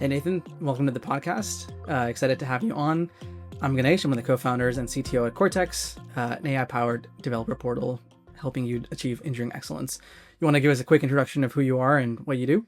Hey, Nathen, welcome to the podcast. Excited to have you on. I'm Ganesh. I'm one of the co-founders and CTO at Cortex, an AI-powered developer portal helping you achieve engineering excellence. You want to give us a quick introduction of who you are and what you do?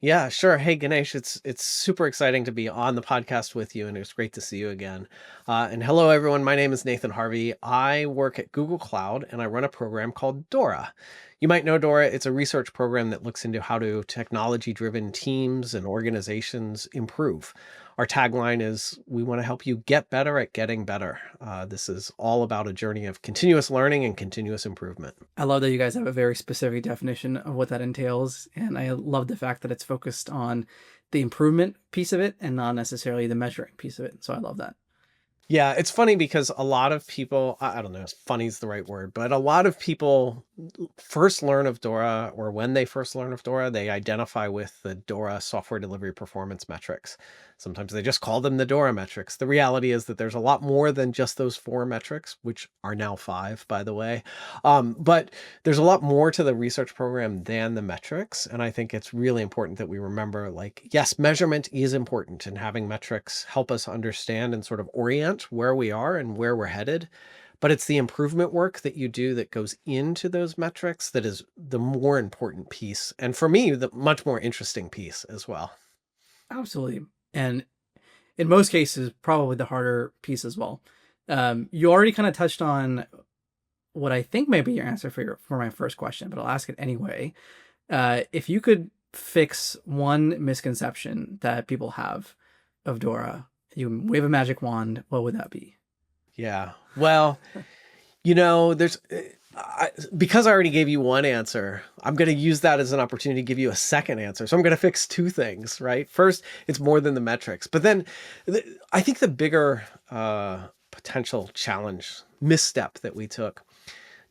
Yeah, sure. Hey, Ganesh, it's super exciting to be on the podcast with you, and it's great to see you again. And hello, everyone. My name is Nathen Harvey. I work at Google Cloud, and I run a program called DORA. You might know DORA. It's a research program that looks into how do technology-driven teams and organizations improve. Our tagline is, we want to help you get better at getting better. This is all about a journey of continuous learning and continuous improvement. I love that you guys have a very specific definition of what that entails. And I love the fact that it's focused on the improvement piece of it and not necessarily the measuring piece of it. So I love that. Yeah, it's funny because a lot of people, I don't know if funny is the right word, but a lot of people first learn of DORA, or when they first learn of DORA, they identify with the DORA software delivery performance metrics. Sometimes they just call them the DORA metrics. The reality is that there's a lot more than just those 4 metrics, which are now 5, by the way. But there's a lot more to the research program than the metrics. And I think it's really important that we remember, like, yes, measurement is important, and having metrics help us understand and sort of orient where we are and where we're headed. But it's the improvement work that you do that goes into those metrics that is the more important piece. And for me, the much more interesting piece as well. Absolutely. And in most cases, probably the harder piece as well. You already kind of touched on what I think may be your answer for my first question, but I'll ask it anyway. If you could fix one misconception that people have of DORA, you wave a magic wand, what would that be? Yeah. Well, there's because I already gave you one answer, I'm going to use that as an opportunity to give you a second answer. So I'm going to fix 2 things, right? First, it's more than the metrics, but then I think the bigger potential challenge, misstep that we took,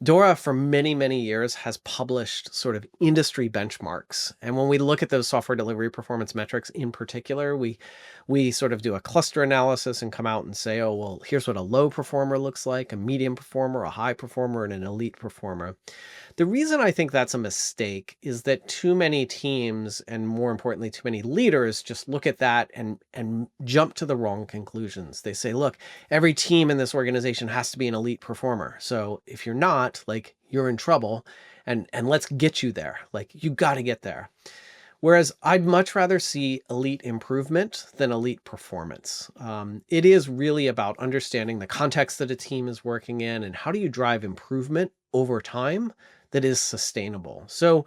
DORA for many, many years has published sort of industry benchmarks. And when we look at those software delivery performance metrics in particular, we sort of do a cluster analysis and come out and say, oh, well, here's what a low performer looks like, a medium performer, a high performer, and an elite performer. The reason I think that's a mistake is that too many teams, and more importantly, too many leaders, just look at that and jump to the wrong conclusions. They say, look, every team in this organization has to be an elite performer. So if you're not, like, you're in trouble, and let's get you there. Like, you got to get there. Whereas I'd much rather see elite improvement than elite performance. It is really about understanding the context that a team is working in and how do you drive improvement over time that is sustainable. So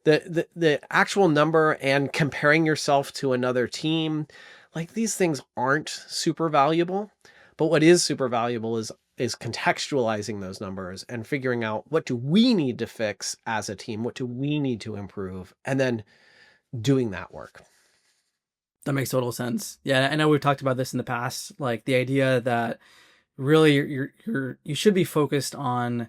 the actual number and comparing yourself to another team, like, these things aren't super valuable. But what is super valuable is contextualizing those numbers and figuring out, what do we need to fix as a team? What do we need to improve? And then doing that work. That makes total sense. Yeah, I know we've talked about this in the past, like the idea that really you should be focused on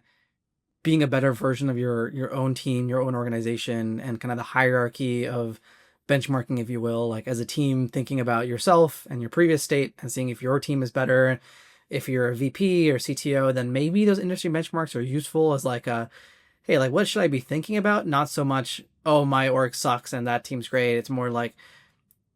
being a better version of your own team, your own organization, and kind of the hierarchy of benchmarking, if you will, like as a team, thinking about yourself and your previous state and seeing if your team is better. If you're a VP or CTO, then maybe those industry benchmarks are useful as like a, hey, like, what should I be thinking about? Not so much, oh, my org sucks and that team's great. It's more like,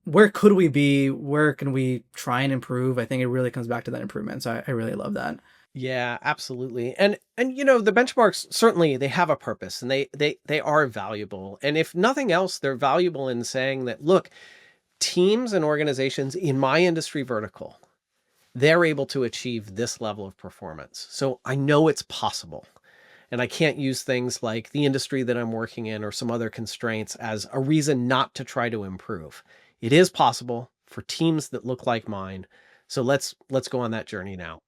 where could we be? Where can we try and improve? I think it really comes back to that improvement. So I really love that. Yeah, absolutely. And the benchmarks, certainly they have a purpose, and they are valuable. And if nothing else, they're valuable in saying that, look, teams and organizations in my industry vertical, they're able to achieve this level of performance. So I know it's possible. And I can't use things like the industry that I'm working in or some other constraints as a reason not to try to improve. It is possible for teams that look like mine. So let's go on that journey now.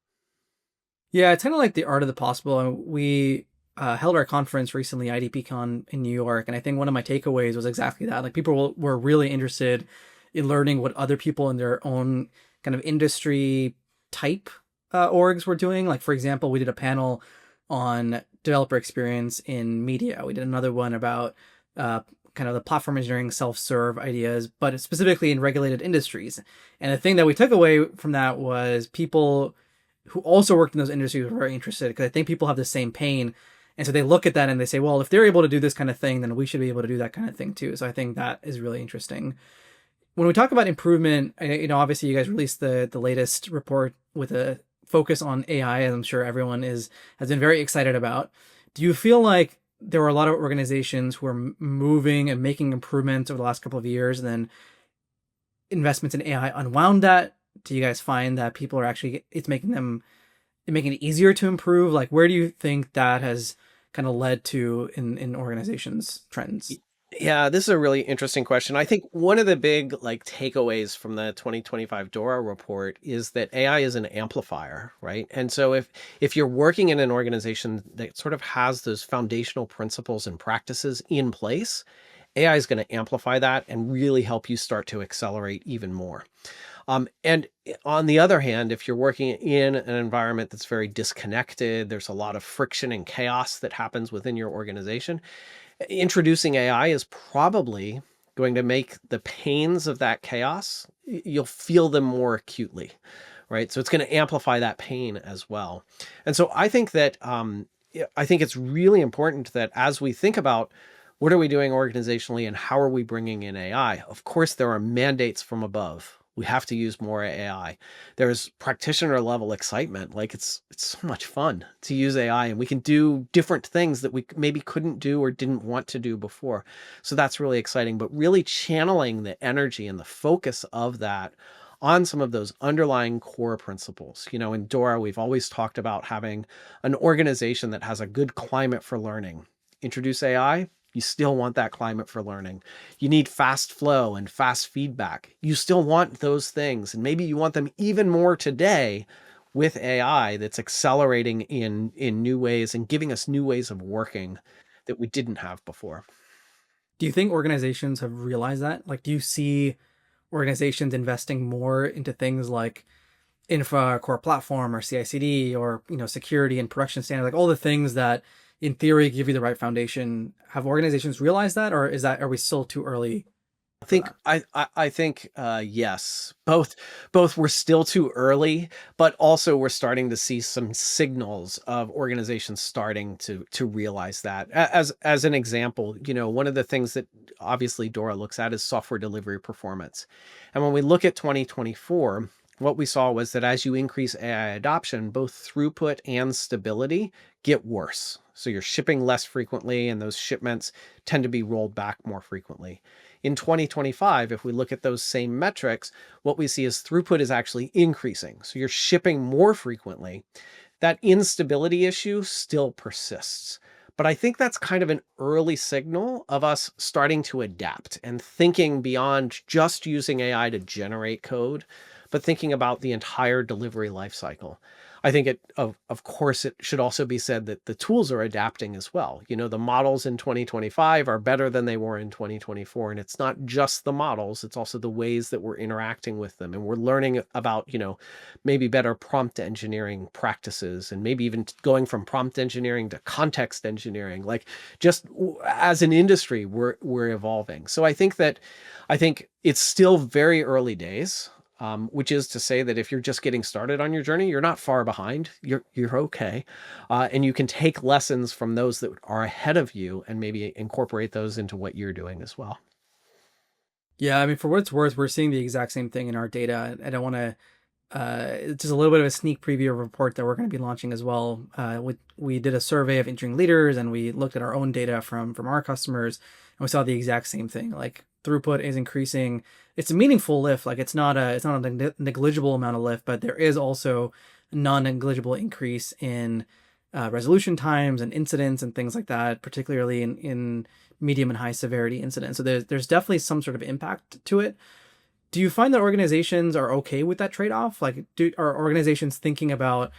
Yeah, it's kind of like the art of the possible. And we held our conference recently, IDPCon in New York. And I think one of my takeaways was exactly that. Like, people were really interested in learning what other people in their own kind of industry type orgs were doing. Like, for example, we did a panel on developer experience in media. We did another one about kind of the platform engineering self-serve ideas, but specifically in regulated industries. And the thing that we took away from that was people who also worked in those industries were very interested, because I think people have the same pain. And so they look at that and they say, well, if they're able to do this kind of thing, then we should be able to do that kind of thing too. So I think that is really interesting. when we talk about improvement, obviously you guys released the latest report with a focus on AI, and I'm sure everyone has been very excited about. Do you feel like there were a lot of organizations who are moving and making improvements over the last couple of years, and then investments in AI unwound that? Do you guys find that people are actually making it easier to improve? Like, where do you think that has kind of led to in organizations trends? Yeah, this is a really interesting question. I think one of the big takeaways from the 2025 DORA report is that AI is an amplifier, right? And so if you're working in an organization that sort of has those foundational principles and practices in place, AI is going to amplify that and really help you start to accelerate even more. And on the other hand, if you're working in an environment that's very disconnected, there's a lot of friction and chaos that happens within your organization, introducing AI is probably going to make the pains of that chaos, you'll feel them more acutely, right? So it's going to amplify that pain as well. And so I think that, I think it's really important that as we think about what are we doing organizationally and how are we bringing in AI, of course, there are mandates from above. We have to use more AI. There's practitioner level excitement. Like it's so much fun to use AI, and we can do different things that we maybe couldn't do or didn't want to do before. So that's really exciting, but really channeling the energy and the focus of that on some of those underlying core principles. In DORA, we've always talked about having an organization that has a good climate for learning. Introduce AI, you still want that climate for learning. You need fast flow and fast feedback. You still want those things. And maybe you want them even more today with AI that's accelerating in new ways and giving us new ways of working that we didn't have before. Do you think organizations have realized that? Like, do you see organizations investing more into things like infra, core platform, or CI/CD, or security and production standards, like all the things that in theory give you the right foundation? Have organizations realized that, or are we still too early? I think yes, both we're still too early, but also we're starting to see some signals of organizations starting to realize that. As an example, one of the things that obviously DORA looks at is software delivery performance. And when we look at 2024, what we saw was that as you increase AI adoption, both throughput and stability get worse. So you're shipping less frequently, and those shipments tend to be rolled back more frequently. In 2025, if we look at those same metrics, what we see is throughput is actually increasing. So you're shipping more frequently. That instability issue still persists. But I think that's kind of an early signal of us starting to adapt and thinking beyond just using AI to generate code, but thinking about the entire delivery lifecycle. I think of course, it should also be said that the tools are adapting as well. The models in 2025 are better than they were in 2024. And it's not just the models, it's also the ways that we're interacting with them. And we're learning about, maybe better prompt engineering practices, and maybe even going from prompt engineering to context engineering. Like, just as an industry, we're evolving. So I think it's still very early days. Which is to say that if you're just getting started on your journey, you're not far behind. You're okay, and you can take lessons from those that are ahead of you and maybe incorporate those into what you're doing as well. Yeah, I mean, for what it's worth, we're seeing the exact same thing in our data. I don't want to. It's just a little bit of a sneak preview of a report that we're going to be launching as well. We did a survey of engineering leaders, and we looked at our own data from our customers, and we saw the exact same thing. Like, throughput is increasing. It's a meaningful lift. Like, it's not a negligible amount of lift, but there is also a non-negligible increase in resolution times and incidents and things like that, particularly in medium and high severity incidents. So there's definitely some sort of impact to it. Do you find that organizations are okay with that trade-off? Like, are organizations thinking about,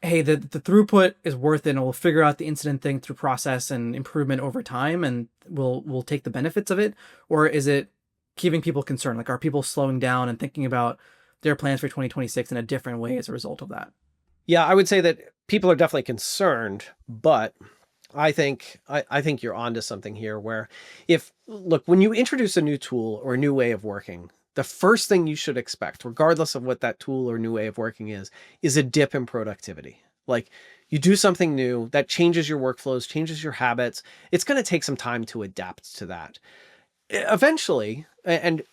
hey, the throughput is worth it, and we'll figure out the incident thing through process and improvement over time, and we'll take the benefits of it? Or is it keeping people concerned? Like, are people slowing down and thinking about their plans for 2026 in a different way as a result of that? Yeah, I would say that people are definitely concerned, but I think you're onto something here where when you introduce a new tool or a new way of working, the first thing you should expect, regardless of what that tool or new way of working is a dip in productivity. Like, you do something new that changes your workflows, changes your habits. It's going to take some time to adapt to that. Eventually, and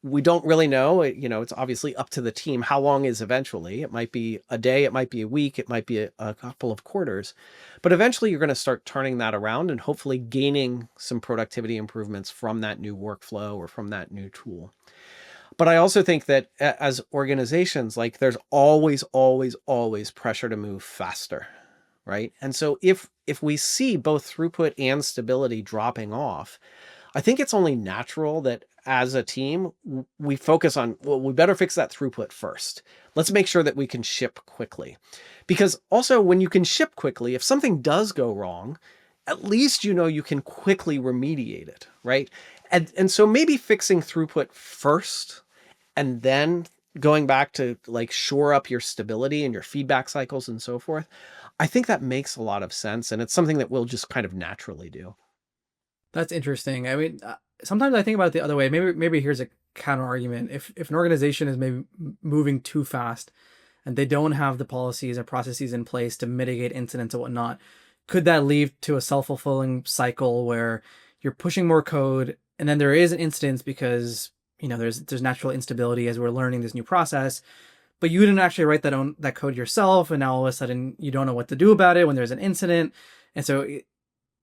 we don't really know, it's obviously up to the team. How long is eventually? It might be a day, it might be a week, it might be a couple of quarters, but eventually you're going to start turning that around and hopefully gaining some productivity improvements from that new workflow or from that new tool. But I also think that as organizations, like there's always, always, always pressure to move faster, right? And so if we see both throughput and stability dropping off, I think it's only natural that as a team, we focus on, well, we better fix that throughput first. Let's make sure that we can ship quickly. Because also when you can ship quickly, if something does go wrong, at least you can quickly remediate it, right? And so maybe fixing throughput first and then going back to like shore up your stability and your feedback cycles and so forth, I think that makes a lot of sense. And it's something that we'll just kind of naturally do. That's interesting. I mean, sometimes I think about it the other way. Maybe here's a counter argument. If an organization is maybe moving too fast and they don't have the policies or processes in place to mitigate incidents and whatnot, could that lead to a self-fulfilling cycle where you're pushing more code and then there is an incident because there's natural instability as we're learning this new process, but you didn't actually write that code yourself, and now all of a sudden you don't know what to do about it when there's an incident. And so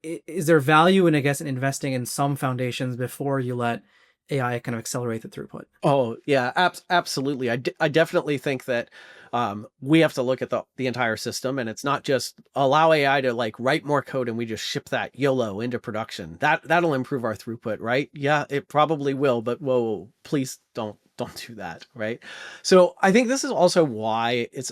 is there value in, I guess, in investing in some foundations before you let AI kind of accelerate the throughput? Oh, yeah, absolutely. I definitely think that we have to look at the entire system, and it's not just allow AI to like write more code and we just ship that YOLO into production. That'll improve our throughput, right? Yeah, it probably will, but whoa, please don't do that, right? So I think this is also why it's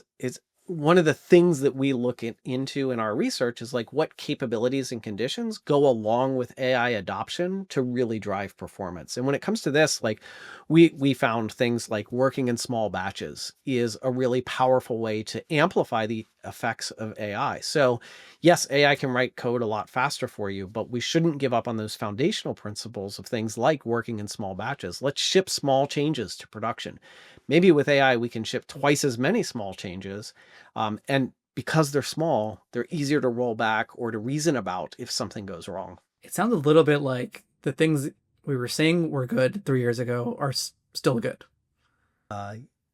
one of the things that we look into in our research is like what capabilities and conditions go along with AI adoption to really drive performance. And when it comes to this, like we found things like working in small batches is a really powerful way to amplify the effects of AI. So yes, AI can write code a lot faster for you, but we shouldn't give up on those foundational principles of things like working in small batches. Let's ship small changes to production. Maybe with AI, we can ship twice as many small changes. And because they're small, they're easier to roll back or to reason about if something goes wrong. It sounds a little bit like the things we were saying were good 3 years ago are still good.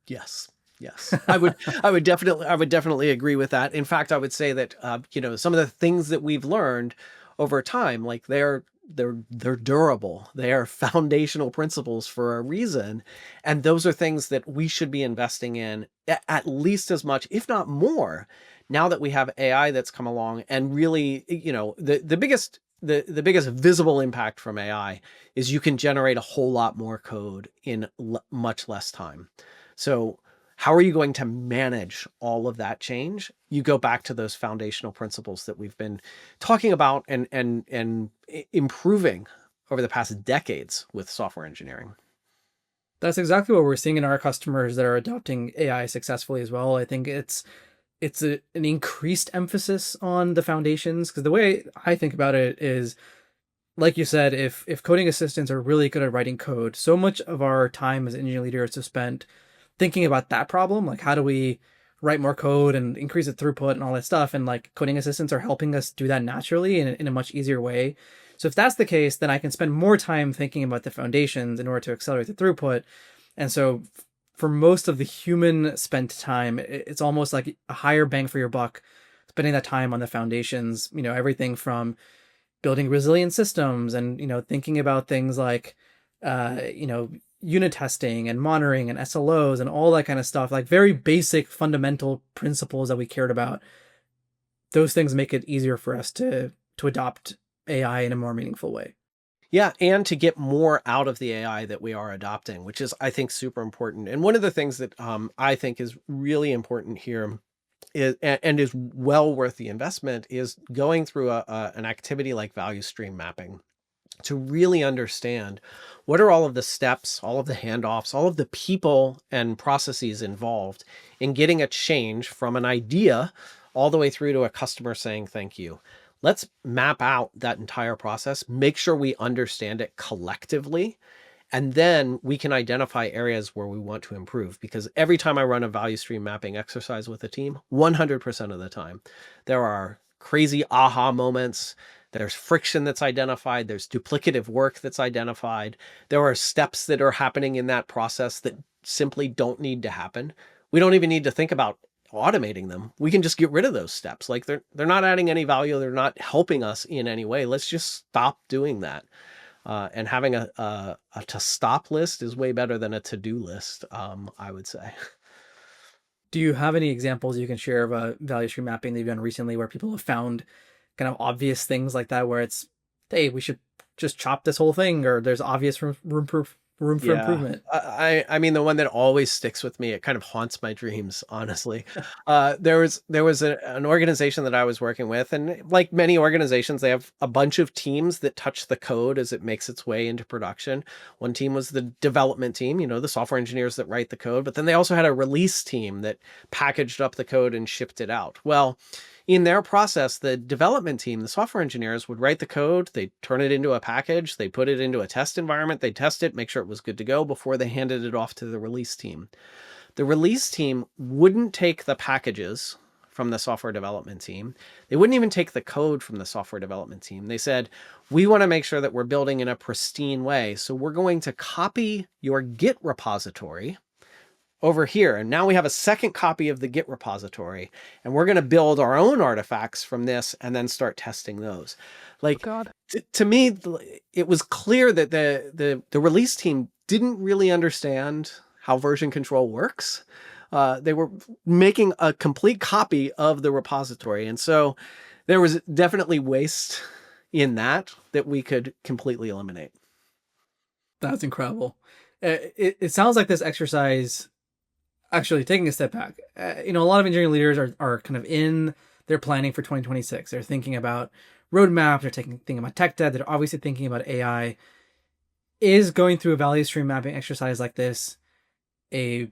Yes. Yes, I would definitely agree with that. In fact, I would say that, some of the things that we've learned over time, like they're durable. They are foundational principles for a reason. And those are things that we should be investing in at least as much, if not more, now that we have AI that's come along. And really, the biggest visible impact from AI is you can generate a whole lot more code in much less time. So how are you going to manage all of that change? You go back to those foundational principles that we've been talking about and improving over the past decades with software engineering. That's exactly what we're seeing in our customers that are adopting AI successfully as well. I think it's an increased emphasis on the foundations, because the way I think about it is, like you said, if coding assistants are really good at writing code, so much of our time as engineering leaders is spent thinking about that problem, like how do we write more code and increase the throughput and all that stuff, and like coding assistants are helping us do that naturally in a much easier way. So if that's the case, then I can spend more time thinking about the foundations in order to accelerate the throughput. And so for most of the human spent time, it's almost like a higher bang for your buck spending that time on the foundations, everything from building resilient systems and thinking about things like unit testing and monitoring and SLOs and all that kind of stuff, like very basic fundamental principles that we cared about. Those things make it easier for us to adopt AI in a more meaningful way. Yeah, and to get more out of the AI that we are adopting, which is, I think, super important. And one of the things that I think is really important here is well worth the investment is going through an activity like value stream mapping to really understand what are all of the steps, all of the handoffs, all of the people and processes involved in getting a change from an idea all the way through to a customer saying thank you. Let's map out that entire process, make sure we understand it collectively, and then we can identify areas where we want to improve. Because every time I run a value stream mapping exercise with a team, 100% of the time, there are crazy aha moments. There's friction that's identified. There's duplicative work that's identified. There are steps that are happening in that process that simply don't need to happen. We don't even need to think about automating them. We can just get rid of those steps. Like they're not adding any value. They're not helping us in any way. Let's just stop doing that. And having a to stop list is way better than a to-do list, I would say. Do you have any examples you can share of a value stream mapping that you've done recently where people have found kind of obvious things like that, where it's, hey, we should just chop this whole thing, or there's obvious room for improvement? I mean, the one that always sticks with me, it kind of haunts my dreams, honestly. There was an organization that I was working with, and like many organizations, they have a bunch of teams that touch the code as it makes its way into production. One team was the development team, the software engineers that write the code, but then they also had a release team that packaged up the code and shipped it out. Well, in their process, the development team, the software engineers, would write the code, they'd turn it into a package, they put it into a test environment, they'd test it, make sure it was good to go before they handed it off to the release team. The release team wouldn't take the packages from the software development team. They wouldn't even take the code from the software development team. They said, we want to make sure that we're building in a pristine way, so we're going to copy your Git repository over here. And now we have a second copy of the Git repository, and we're going to build our own artifacts from this and then start testing those. Like, to me, it was clear that the release team didn't really understand how version control works. They were making a complete copy of the repository. And so there was definitely waste in that we could completely eliminate. That's incredible. It sounds like this exercise, actually taking a step back, a lot of engineering leaders are kind of in their planning for 2026. They're thinking about roadmaps, they're thinking about tech debt, they're obviously thinking about AI. Is going through a value stream mapping exercise like this a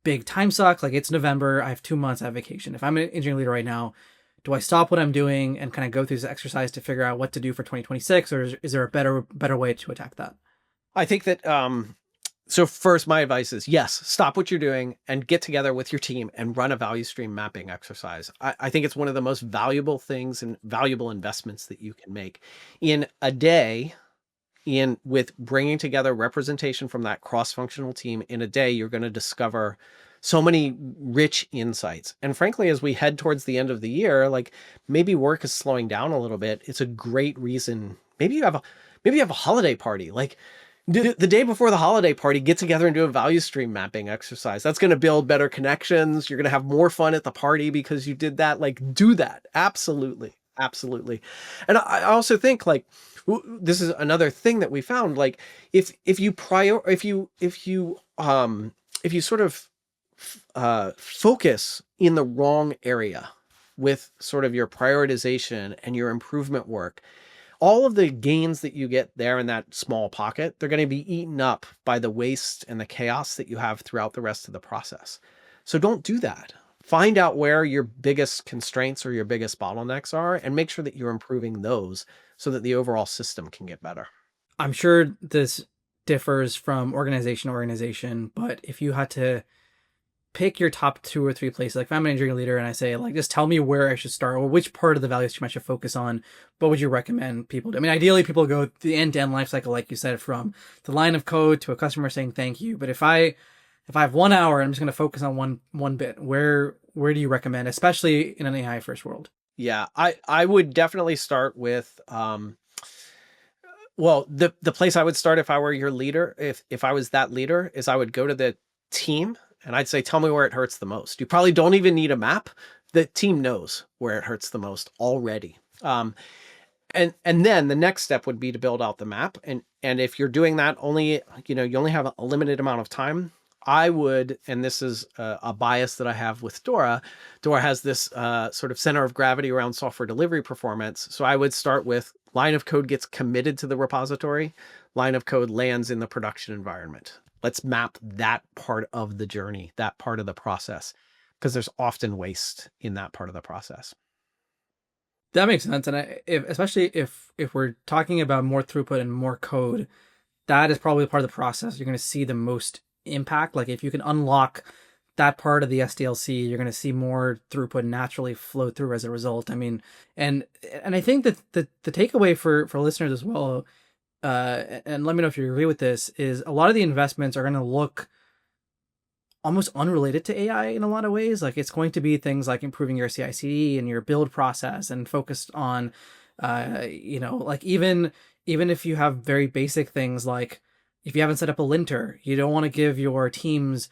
big time suck? Like, it's November, I have 2 months, I have vacation. If I'm an engineering leader right now, do I stop what I'm doing and kind of go through this exercise to figure out what to do for 2026, or is there a better way to attack that? I think that so first, my advice is, yes, stop what you're doing and get together with your team and run a value stream mapping exercise. I think it's one of the most valuable things and valuable investments that you can make in a day. With bringing together representation from that cross-functional team in a day, you're going to discover so many rich insights. And frankly, as we head towards the end of the year, like, maybe work is slowing down a little bit. It's a great reason. Maybe you have a holiday party. Like, the day before the holiday party, get together and do a value stream mapping exercise. That's going to build better connections. You're going to have more fun at the party because you did that. Like, do that. Absolutely. Absolutely. And I also think, like, this is another thing that we found. Like, if you sort of focus in the wrong area with sort of your prioritization and your improvement work, all of the gains that you get there in that small pocket, they're going to be eaten up by the waste and the chaos that you have throughout the rest of the process. So don't do that. Find out where your biggest constraints or your biggest bottlenecks are and make sure that you're improving those so that the overall system can get better. I'm sure this differs from organization to organization, but if you had to pick your top 2 or 3 places, like if I'm an engineering leader and I say, like, just tell me where I should start or which part of the value stream I should focus on, what would you recommend people do? I mean, ideally people go the end-to-end life cycle, like you said, from the line of code to a customer saying thank you. But if I have 1 hour and I'm just going to focus on one bit, where do you recommend, especially in an AI first world? Yeah, I would definitely start with, well, the place I would start if I were your leader, if I was that leader, is I would go to the team and I'd say, tell me where it hurts the most. You probably don't even need a map. The team knows where it hurts the most already. And then the next step would be to build out the map. And if you're doing that only, you only have a limited amount of time, I would, and this is a bias that I have with DORA. DORA has this sort of center of gravity around software delivery performance. So I would start with line of code gets committed to the repository, line of code lands in the production environment. Let's map that part of the journey, that part of the process, because there's often waste in that part of the process. That makes sense. And especially if we're talking about more throughput and more code, that is probably part of the process you're going to see the most impact. Like, if you can unlock that part of the SDLC, you're going to see more throughput naturally flow through as a result. I mean, and I think that the takeaway for listeners as well, and let me know if you agree with this, is a lot of the investments are going to look almost unrelated to AI in a lot of ways. Like, it's going to be things like improving your CI/CD and your build process, and focused on, like even if you have very basic things, like if you haven't set up a linter, you don't want to give your teams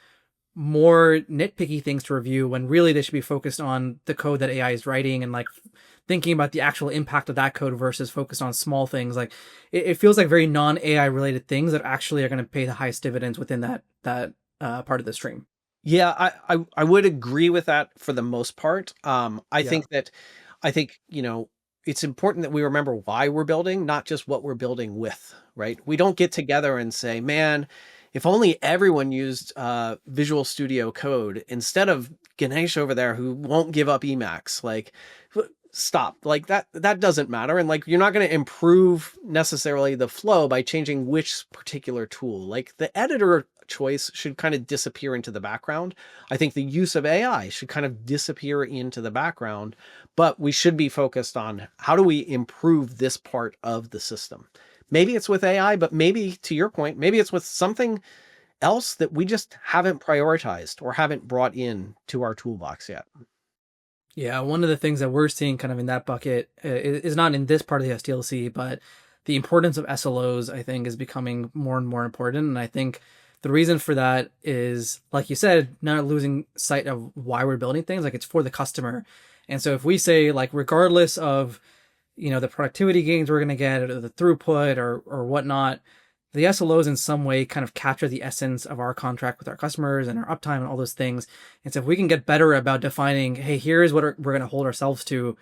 more nitpicky things to review when really they should be focused on the code that AI is writing, and like thinking about the actual impact of that code versus focused on small things. Like, it feels like very non-AI related things that actually are going to pay the highest dividends within that part of the stream. Yeah, I would agree with that for the most part. I Yeah. think, it's important that we remember why we're building, not just what we're building with, right? We don't get together and say, man, if only everyone used Visual Studio Code instead of Ganesh over there who won't give up Emacs. Like, stop. Like, that doesn't matter. And like, you're not going to improve necessarily the flow by changing which particular tool. Like, the editor choice should kind of disappear into the background. I think the use of AI should kind of disappear into the background, but we should be focused on how do we improve this part of the system. Maybe it's with AI, but maybe, to your point, maybe it's with something else that we just haven't prioritized or haven't brought in to our toolbox yet. Yeah, one of the things that we're seeing kind of in that bucket is not in this part of the SDLC, but the importance of SLOs, I think, is becoming more and more important. And I think the reason for that is, like you said, not losing sight of why we're building things. Like, it's for the customer. And so if we say, like, regardless of, the productivity gains we're going to get, or the throughput, or whatnot, the SLOs in some way kind of capture the essence of our contract with our customers and our uptime and all those things. And so if we can get better about defining, hey, here's what we're going to hold ourselves to,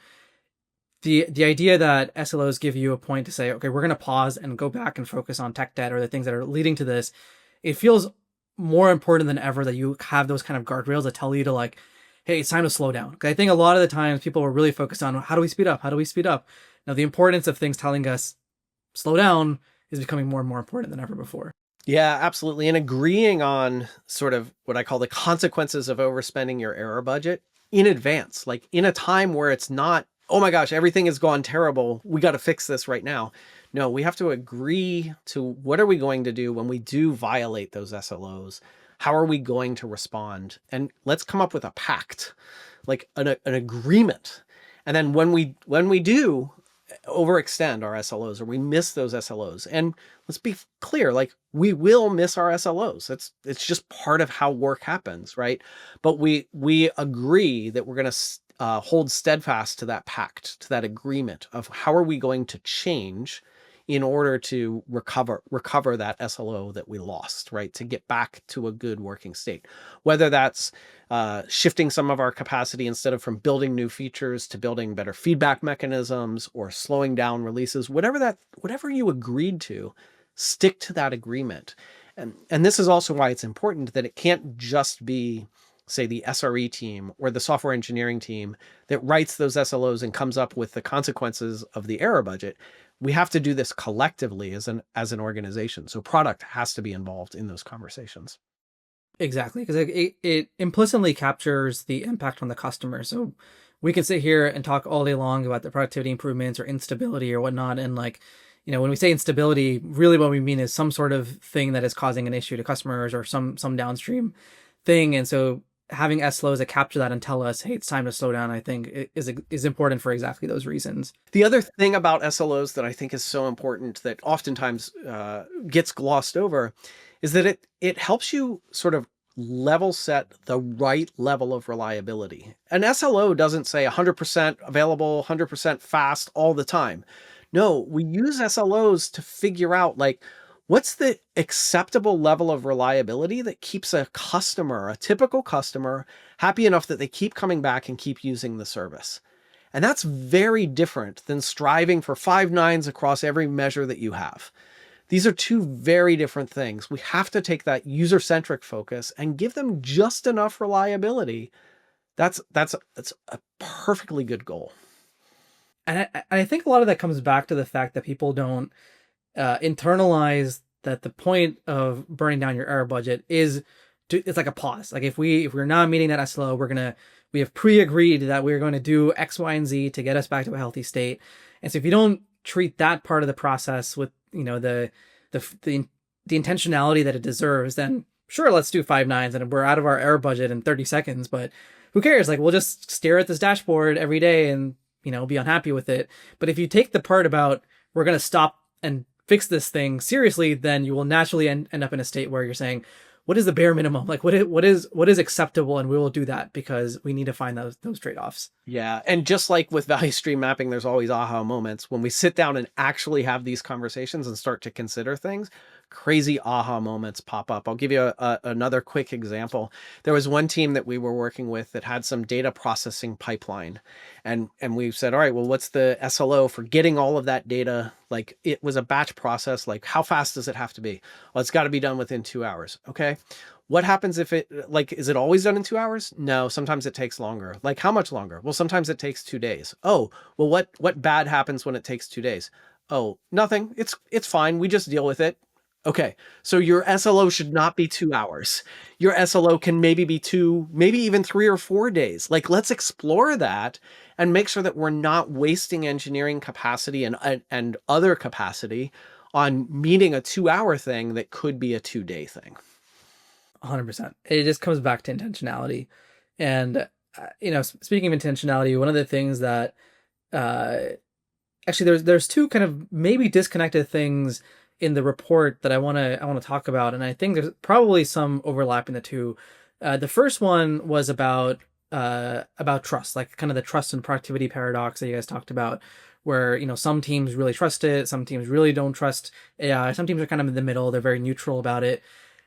the idea that SLOs give you a point to say, okay, we're going to pause and go back and focus on tech debt or the things that are leading to this. It feels more important than ever that you have those kind of guardrails that tell you to, like, hey, it's time to slow down. Because I think a lot of the times people are really focused on, how do we speed up? How do we speed up? Now, the importance of things telling us slow down is becoming more and more important than ever before. Yeah, absolutely. And agreeing on sort of what I call the consequences of overspending your error budget in advance, like in a time where it's not, oh my gosh, everything has gone terrible, we got to fix this right now. No, we have to agree to what are we going to do when we do violate those SLOs? How are we going to respond? And let's come up with a pact, like an agreement. And then when we do overextend our SLOs or we miss those SLOs, and let's be clear, like, we will miss our SLOs. It's just part of how work happens, right? But we agree that we're going to hold steadfast to that pact, to that agreement of how are we going to change in order to recover that SLO that we lost, right? To get back to a good working state, whether that's shifting some of our capacity, instead of from building new features to building better feedback mechanisms or slowing down releases, whatever you agreed to, stick to that agreement. And this is also why it's important that it can't just be, say, the SRE team or the software engineering team that writes those SLOs and comes up with the consequences of the error budget. We have to do this collectively as an organization. So product has to be involved in those conversations. Exactly, because it implicitly captures the impact on the customer. So we can sit here and talk all day long about the productivity improvements or instability or whatnot. And, like, when we say instability, really what we mean is some sort of thing that is causing an issue to customers or some downstream thing. And so having SLOs that capture that and tell us, hey, it's time to slow down, I think is important for exactly those reasons. The other thing about SLOs that I think is so important that oftentimes gets glossed over is that it helps you sort of level set the right level of reliability. An SLO doesn't say 100% available, 100% fast all the time. No, we use SLOs to figure out, like, what's the acceptable level of reliability that keeps a typical customer, happy enough that they keep coming back and keep using the service. And that's very different than striving for 5 nines across every measure that you have. These are two very different things. We have to take that user-centric focus and give them just enough reliability. That's a perfectly good goal. And I think a lot of that comes back to the fact that people don't internalize that the point of burning down your error budget is it's like a pause. Like if we're not meeting that SLO, we have pre-agreed that we're going to do X, Y, and Z to get us back to a healthy state. And so if you don't treat that part of the process with, the intentionality that it deserves, then sure, let's do 5 nines and we're out of our error budget in 30 seconds, but who cares? Like we'll just stare at this dashboard every day and, be unhappy with it. But if you take the part about we're going to stop and fix this thing seriously, then you will naturally end up in a state where you're saying, what is the bare minimum? Like what is acceptable? And we will do that because we need to find those trade-offs. Yeah. And just like with value stream mapping, there's always aha moments. When we sit down and actually have these conversations and start to consider things, crazy aha moments pop up. I'll give you another quick example. There was one team that we were working with that had some data processing pipeline. And we said, all right, well, what's the SLO for getting all of that data? Like it was a batch process. Like how fast does it have to be? Well, it's got to be done within 2 hours. Okay. What happens if is it always done in 2 hours? No, sometimes it takes longer. Like how much longer? Well, sometimes it takes 2 days. Oh, well, what bad happens when it takes 2 days? Oh, nothing. It's fine. We just deal with it. Okay. So your SLO should not be 2 hours. Your SLO can maybe be 2, maybe even 3 or 4 days. Like let's explore that and make sure that we're not wasting engineering capacity and other capacity on meeting a 2-hour thing that could be a 2-day thing. 100%. It just comes back to intentionality. And, speaking of intentionality, one of the things that, actually there's two kind of maybe disconnected things in the report that I want to talk about. And I think there's probably some overlap in the two. The first one was about trust, like kind of the trust and productivity paradox that you guys talked about, where, some teams really trust it. Some teams really don't trust AI. Some teams are kind of in the middle. They're very neutral about it.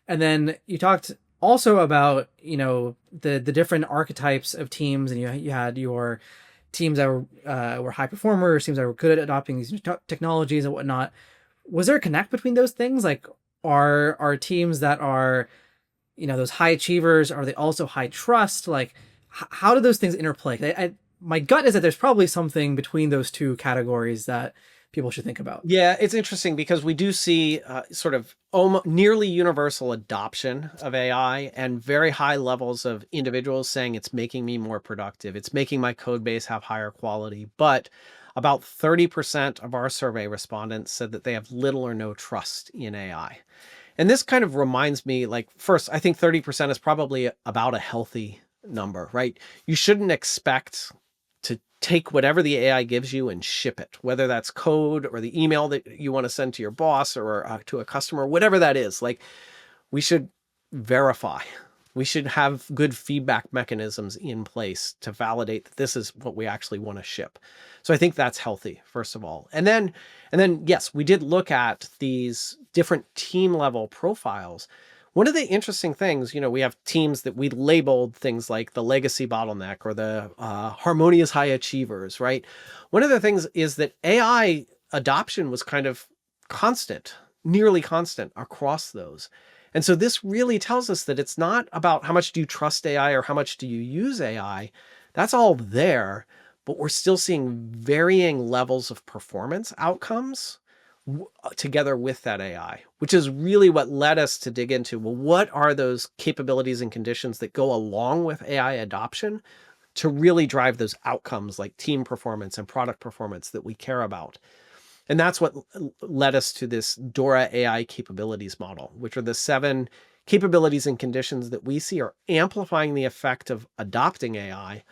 And then you talked also about, the different archetypes of teams, and you had your teams that were high performers, teams that were good at adopting these technologies and whatnot. Was there a connect between those things? Like are teams that are, those high achievers, are they also high trust? Like how do those things interplay? My gut is that there's probably something between those two categories that people should think about. Yeah, it's interesting because we do see sort of almost nearly universal adoption of AI and very high levels of individuals saying it's making me more productive. It's making my code base have higher quality. But about 30% of our survey respondents said that they have little or no trust in AI. And this kind of reminds me, like, first, I think 30% is probably about a healthy number, right? You shouldn't expect to take whatever the AI gives you and ship it, whether that's code or the email that you want to send to your boss or to a customer, whatever that is. Like we should verify. We should have good feedback mechanisms in place to validate that this is what we actually want to ship. So I think that's healthy, first of all. And then, yes, we did look at these different team level profiles. One of the interesting things, we have teams that we labeled things like the legacy bottleneck or the harmonious high achievers, right? One of the things is that AI adoption was kind of constant, nearly constant across those. And so this really tells us that it's not about how much do you trust AI or how much do you use AI. That's all there, but we're still seeing varying levels of performance outcomes together with that AI, which is really what led us to dig into, well, what are those capabilities and conditions that go along with AI adoption to really drive those outcomes like team performance and product performance that we care about? And that's what led us to this DORA AI capabilities model, which are the 7 capabilities and conditions that we see are amplifying the effect of adopting AI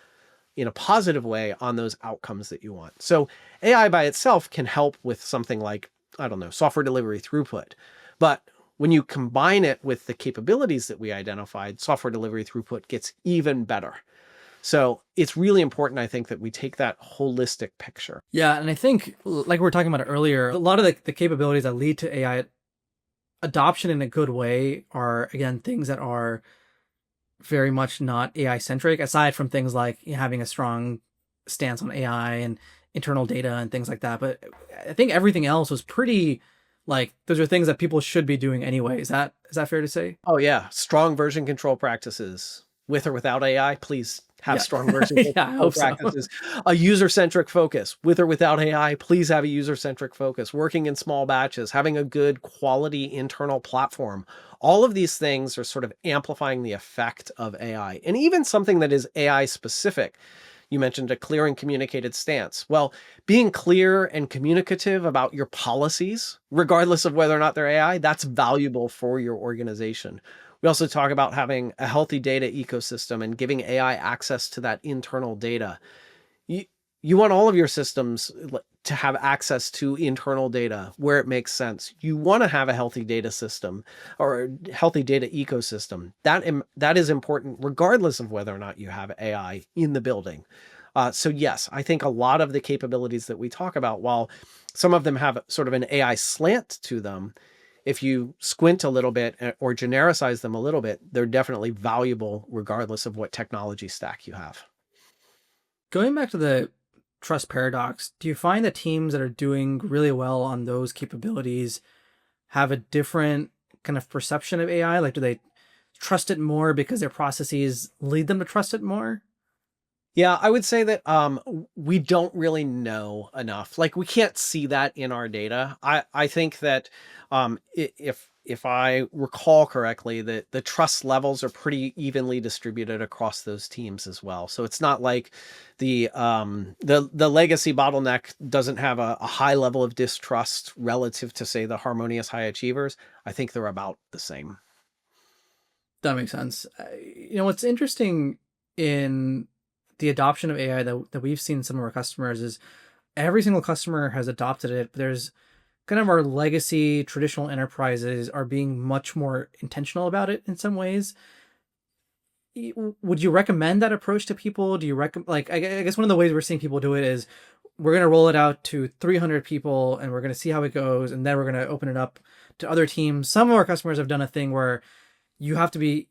in a positive way on those outcomes that you want. So AI by itself can help with something like, I don't know, software delivery throughput. But when you combine it with the capabilities that we identified, software delivery throughput gets even better. So it's really important, I think, that we take that holistic picture. Yeah. And I think, like we were talking about earlier, a lot of the capabilities that lead to AI adoption in a good way are, again, things that are very much not AI centric, aside from things like having a strong stance on AI and internal data and things like that. But I think everything else was pretty, like, those are things that people should be doing anyway. Is that fair to say? Oh yeah. Strong version control practices. with or without AI, please have Yeah. strong versions of Yeah, I hope so. practices. A user-centric focus, with or without AI, please have a user-centric focus. Working in small batches, having a good quality internal platform. All of these things are sort of amplifying the effect of AI. And even something that is AI specific. You mentioned a clear and communicated stance. Well, being clear and communicative about your policies, regardless of whether or not they're AI, that's valuable for your organization. We also talk about having a healthy data ecosystem and giving AI access to that internal data. You, you want all of your systems to have access to internal data where it makes sense. You want to have a healthy data system or a healthy data ecosystem. That is important regardless of whether or not you have AI in the building. So yes, I think a lot of the capabilities that we talk about, while some of them have sort of an AI slant to them, if you squint a little bit or genericize them a little bit, they're definitely valuable regardless of what technology stack you have. Going back to the trust paradox, do you find that teams that are doing really well on those capabilities have a different kind of perception of AI? Like, do they trust it more because their processes lead them to trust it more? Yeah, I would say that we don't really know enough. Like we can't see that in our data. I think that if I recall correctly, that the trust levels are pretty evenly distributed across those teams as well. So it's not like the legacy bottleneck doesn't have a high level of distrust relative to, say, the harmonious high achievers. I think they're about the same. That makes sense. What's interesting in the adoption of AI that we've seen in some of our customers is every single customer has adopted it, but there's kind of our legacy traditional enterprises are being much more intentional about it in some ways. Would you recommend that approach to people? Do you recommend, like, I guess one of the ways we're seeing people do it is we're going to roll it out to 300 people and we're going to see how it goes. And then we're going to open it up to other teams. Some of our customers have done a thing where you have to be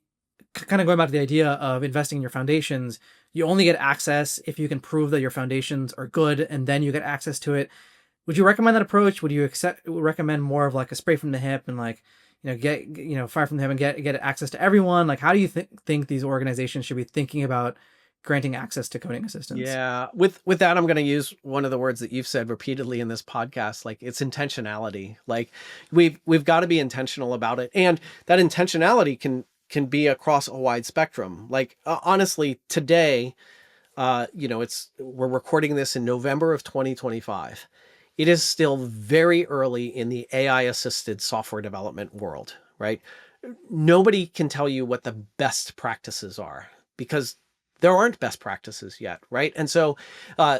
kind of going back to the idea of investing in your foundations. You only get access if you can prove that your foundations are good, and then you get access to it. Would you recommend that approach? Would you recommend more of like a spray from the hip and like, fire from the hip and get access to everyone? Like, how do you think these organizations should be thinking about granting access to coding assistance? Yeah, with that, I'm going to use one of the words that you've said repeatedly in this podcast. Like, it's intentionality. Like we've got to be intentional about it, and that intentionality can be across a wide spectrum. Like honestly, today, we're recording this in November of 2025. It is still very early in the AI assisted software development world, right? Nobody can tell you what the best practices are because there aren't best practices yet, right? And so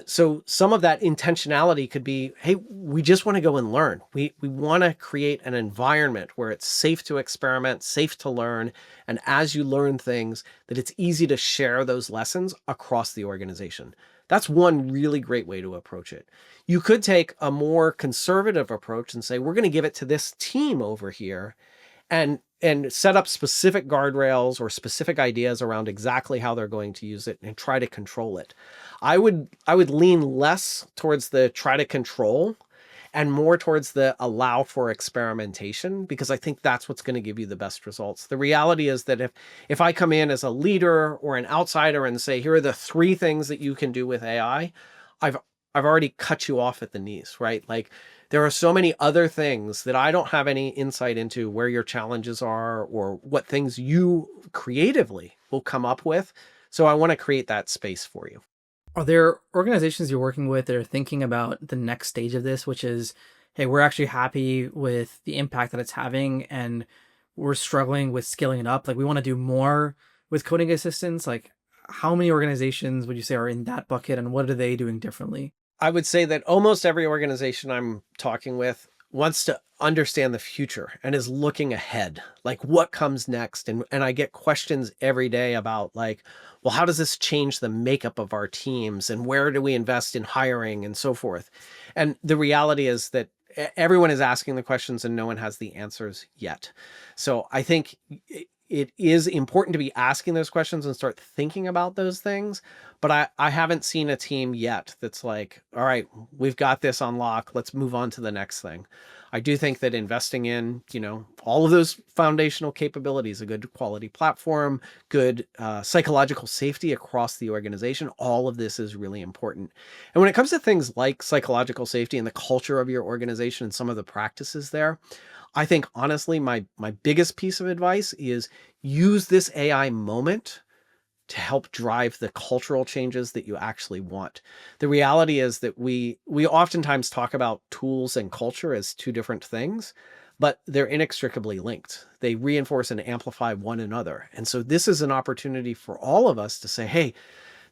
some of that intentionality could be, hey, we just want to go and learn. We want to create an environment where it's safe to experiment, safe to learn, and as you learn things, that it's easy to share those lessons across the organization. That's one really great way to approach it. You could take a more conservative approach and say, we're going to give it to this team over here and set up specific guardrails or specific ideas around exactly how they're going to use it and try to control it. I would lean less towards the try to control and more towards the allow for experimentation, because I think that's what's going to give you the best results. The reality is that if I come in as a leader or an outsider and say, here are the 3 things that you can do with AI, I've already cut you off at the knees, right? Like there are so many other things that I don't have any insight into where your challenges are or what things you creatively will come up with. So I want to create that space for you. Are there organizations you're working with that are thinking about the next stage of this, which is, hey, we're actually happy with the impact that it's having and we're struggling with scaling it up? Like, we want to do more with coding assistance. Like, how many organizations would you say are in that bucket and what are they doing differently? I would say that almost every organization I'm talking with wants to understand the future and is looking ahead, like what comes next. And I get questions every day about like, well, how does this change the makeup of our teams and where do we invest in hiring and so forth? And the reality is that everyone is asking the questions and no one has the answers yet. So I think it is important to be asking those questions and start thinking about those things. But I haven't seen a team yet that's like, all right, we've got this on lock. Let's move on to the next thing. I do think that investing in, all of those foundational capabilities, a good quality platform, good psychological safety across the organization, all of this is really important. And when it comes to things like psychological safety and the culture of your organization and some of the practices there, I think honestly, my biggest piece of advice is use this AI moment to help drive the cultural changes that you actually want. The reality is that we oftentimes talk about tools and culture as two different things, but they're inextricably linked. They reinforce and amplify one another. And so this is an opportunity for all of us to say, hey,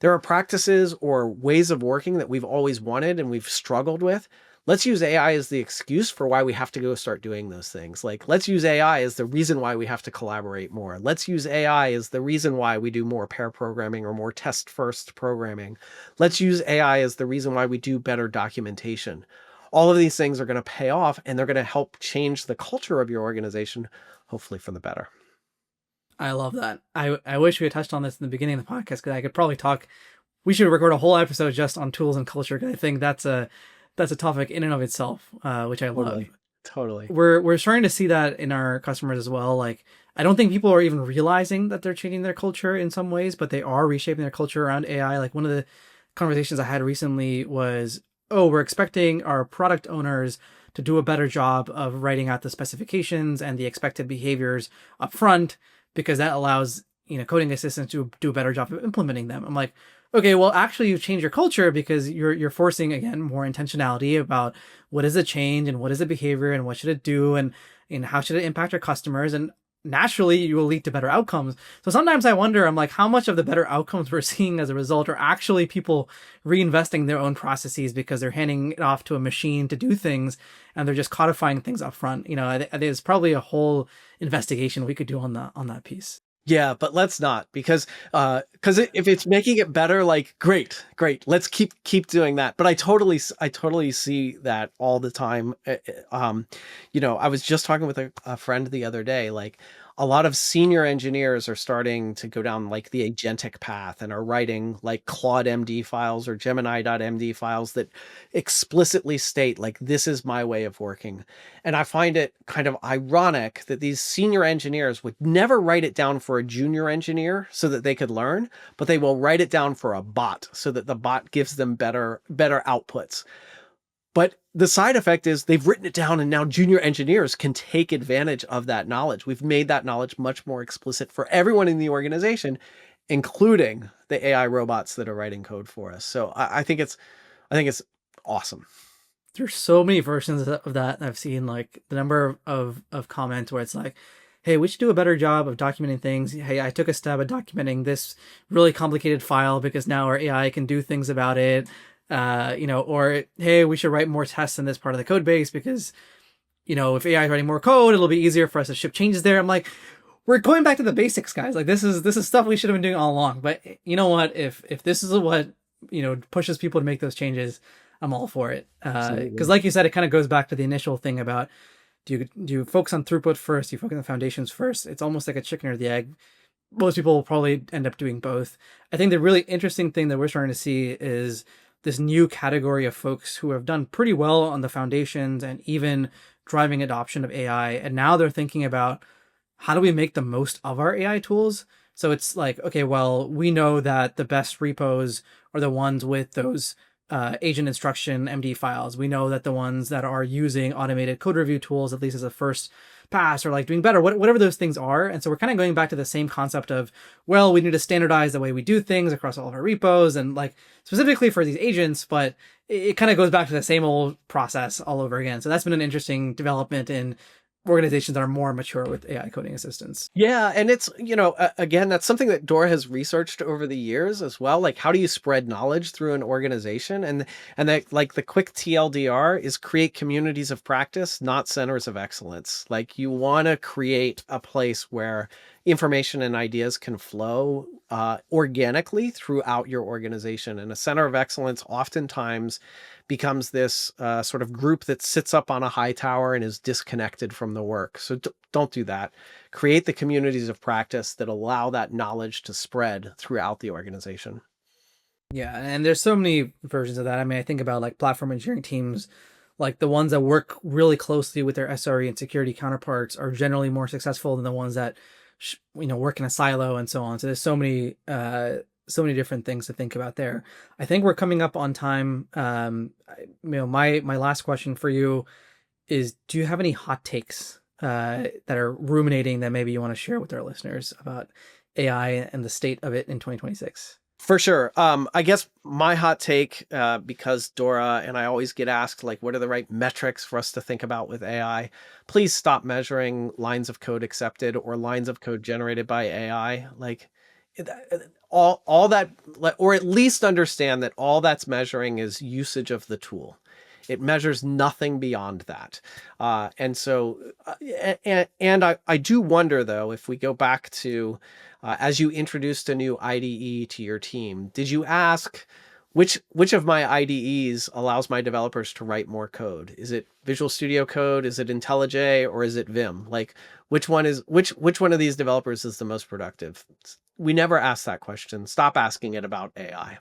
there are practices or ways of working that we've always wanted and we've struggled with. Let's use AI as the excuse for why we have to go start doing those things. Like, let's use AI as the reason why we have to collaborate more. Let's use AI as the reason why we do more pair programming or more test-first programming. Let's use AI as the reason why we do better documentation. All of these things are going to pay off, and they're going to help change the culture of your organization, hopefully for the better. I love that. I wish we had touched on this in the beginning of the podcast, because I could probably talk. We should record a whole episode just on tools and culture, because I think that's a topic in and of itself, which I love. Totally. We're starting to see that in our customers as well. Like, I don't think people are even realizing that they're changing their culture in some ways, but they are reshaping their culture around AI. Like, one of the conversations I had recently was, oh, we're expecting our product owners to do a better job of writing out the specifications and the expected behaviors up front, because that allows, coding assistants to do a better job of implementing them. I'm like, okay, well, actually you've changed your culture, because you're forcing, again, more intentionality about what is the change and what is the behavior and what should it do and how should it impact our customers. And naturally you will lead to better outcomes. So sometimes I wonder, I'm like, how much of the better outcomes we're seeing as a result are actually people reinvesting their own processes because they're handing it off to a machine to do things and they're just codifying things up front. There's probably a whole investigation we could do on that piece. Yeah, but let's not, because if it's making it better, like, great, let's keep doing that. But I totally see that all the time. I was just talking with a friend the other day, like, a lot of senior engineers are starting to go down like the agentic path and are writing like Claude MD files or Gemini.md files that explicitly state, like, this is my way of working. And I find it kind of ironic that these senior engineers would never write it down for a junior engineer so that they could learn, but they will write it down for a bot so that the bot gives them better outputs. But the side effect is they've written it down, and now junior engineers can take advantage of that knowledge. We've made that knowledge much more explicit for everyone in the organization, including the AI robots that are writing code for us. So I think it's awesome. There's so many versions of that I've seen, like the number of comments where it's like, hey, we should do a better job of documenting things. Hey, I took a stab at documenting this really complicated file because now our AI can do things about it. Or, hey, we should write more tests in this part of the code base because, if AI is writing more code, it'll be easier for us to ship changes there. I'm like, we're going back to the basics, guys. Like, this is stuff we should have been doing all along. But you know what? If this is what, pushes people to make those changes, I'm all for it. Because like you said, it kind of goes back to the initial thing about, do you focus on throughput first? Do you focus on the foundations first? It's almost like a chicken or the egg. Most people will probably end up doing both. I think the really interesting thing that we're starting to see is this new category of folks who have done pretty well on the foundations and even driving adoption of AI. And now they're thinking about, how do we make the most of our AI tools? So it's like, okay, well, we know that the best repos are the ones with those agent instruction MD files. We know that the ones that are using automated code review tools, at least as a first pass, or like doing better, whatever those things are. And so we're kind of going back to the same concept of, well, we need to standardize the way we do things across all of our repos and like specifically for these agents, but it kind of goes back to the same old process all over again. So that's been an interesting development in organizations that are more mature with AI coding assistants. Yeah. And it's, again, that's something that DORA has researched over the years as well. Like, how do you spread knowledge through an organization? And that, like, the quick TLDR is create communities of practice, not centers of excellence. Like, you want to create a place where information and ideas can flow organically throughout your organization. And a center of excellence oftentimes becomes this sort of group that sits up on a high tower and is disconnected from the work. So don't do that. Create the communities of practice that allow that knowledge to spread throughout the organization. Yeah, and there's so many versions of that. I mean, I think about like platform engineering teams, like the ones that work really closely with their SRE and security counterparts are generally more successful than the ones that work in a silo and so on. So there's so many different things to think about there. I think we're coming up on time. My last question for you is: do you have any hot takes that are ruminating that maybe you want to share with our listeners about AI and the state of it in 2026? For sure. I guess my hot take, because DORA, and I always get asked, like, what are the right metrics for us to think about with AI? Please stop measuring lines of code accepted or lines of code generated by AI. Like, all that, or at least understand that all that's measuring is usage of the tool. It measures nothing beyond that. And so, I do wonder, though, if we go back to, as you introduced a new IDE to your team, did you ask which of my IDEs allows my developers to write more code? Is it Visual Studio Code? Is it IntelliJ? Or is it Vim? Like, which one of these developers is the most productive? We never ask that question. Stop asking it about AI.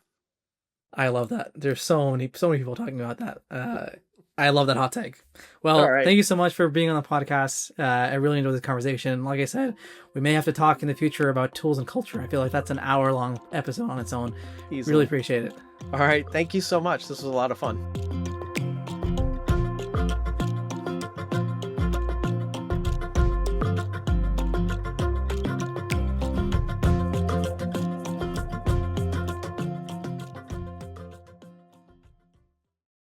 I love that. There's so many people talking about that. I love that hot take. Well, All right. Thank you so much for being on the podcast. I really enjoyed this conversation. Like I said, we may have to talk in the future about tools and culture. I feel like that's an hour-long episode on its own. Easily. Really appreciate it. All right. Thank you so much. This was a lot of fun.